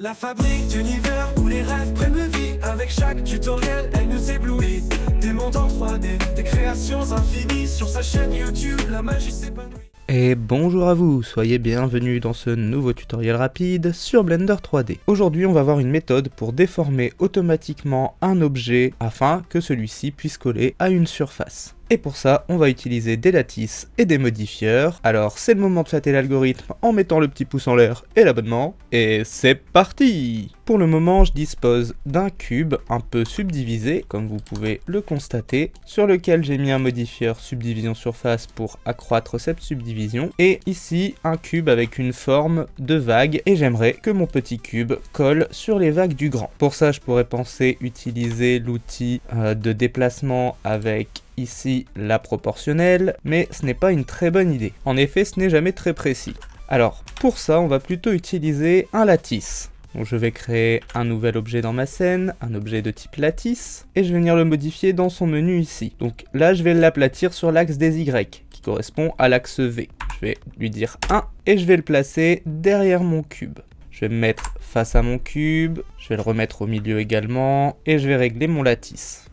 La fabrique d'univers où les rêves prennent vie. Avec chaque tutoriel, elle nous éblouit. Des mondes en 3D, des créations infinies. Sur sa chaîne YouTube, la magie s'épanouit. Et bonjour à vous, soyez bienvenus dans ce nouveau tutoriel rapide sur Blender 3D. Aujourd'hui on va voir une méthode pour déformer automatiquement un objet afin que celui-ci puisse coller à une surface. Et pour ça, on va utiliser des lattices et des modifieurs. Alors c'est le moment de flatter l'algorithme en mettant le petit pouce en l'air et l'abonnement. Et c'est parti! Pour le moment, je dispose d'un cube un peu subdivisé, comme vous pouvez le constater, sur lequel j'ai mis un modifieur subdivision surface pour accroître cette subdivision. Et ici, un cube avec une forme de vague, et j'aimerais que mon petit cube colle sur les vagues du grand. Pour ça, je pourrais penser utiliser l'outil de déplacement avec ici la proportionnelle, mais ce n'est pas une très bonne idée. En effet, ce n'est jamais très précis. Alors, pour ça, on va plutôt utiliser un lattice. Donc je vais créer un nouvel objet dans ma scène, un objet de type lattice, et je vais venir le modifier dans son menu ici. Donc là, je vais l'aplatir sur l'axe des Y, qui correspond à l'axe V. Je vais lui dire 1, et je vais le placer derrière mon cube. Je vais me mettre face à mon cube, je vais le remettre au milieu également, et je vais régler mon lattice.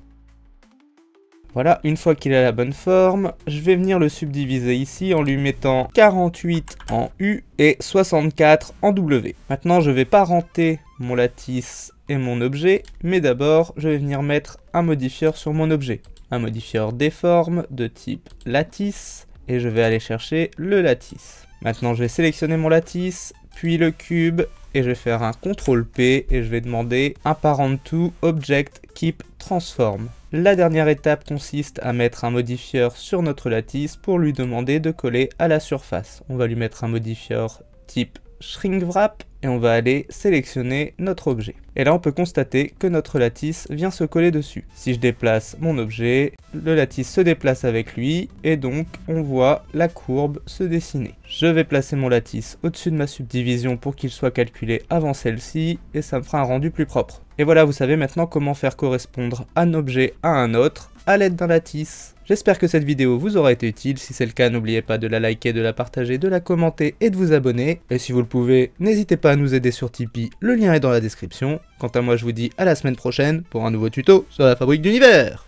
Voilà, une fois qu'il a la bonne forme, je vais venir le subdiviser ici en lui mettant 48 en U et 64 en W. Maintenant, je vais parenter mon lattice et mon objet, mais d'abord, je vais venir mettre un modifieur sur mon objet. Un modifieur déforme de type lattice, et je vais aller chercher le lattice. Maintenant, je vais sélectionner mon lattice, puis le cube, et je vais faire un CTRL P, et je vais demander un parent to object keep transform. La dernière étape consiste à mettre un modifieur sur notre lattice pour lui demander de coller à la surface. On va lui mettre un modifieur type shrink wrap et on va aller sélectionner notre objet. Et là on peut constater que notre lattice vient se coller dessus. Si je déplace mon objet, le lattice se déplace avec lui et donc on voit la courbe se dessiner. Je vais placer mon lattice au-dessus de ma subdivision pour qu'il soit calculé avant celle-ci et ça me fera un rendu plus propre. Et voilà, vous savez maintenant comment faire correspondre un objet à un autre à l'aide d'un lattice. J'espère que cette vidéo vous aura été utile. Si c'est le cas, n'oubliez pas de la liker, de la partager, de la commenter et de vous abonner. Et si vous le pouvez, n'hésitez pas à nous aider sur Tipeee, le lien est dans la description. Quant à moi, je vous dis à la semaine prochaine pour un nouveau tuto sur la fabrique d'univers.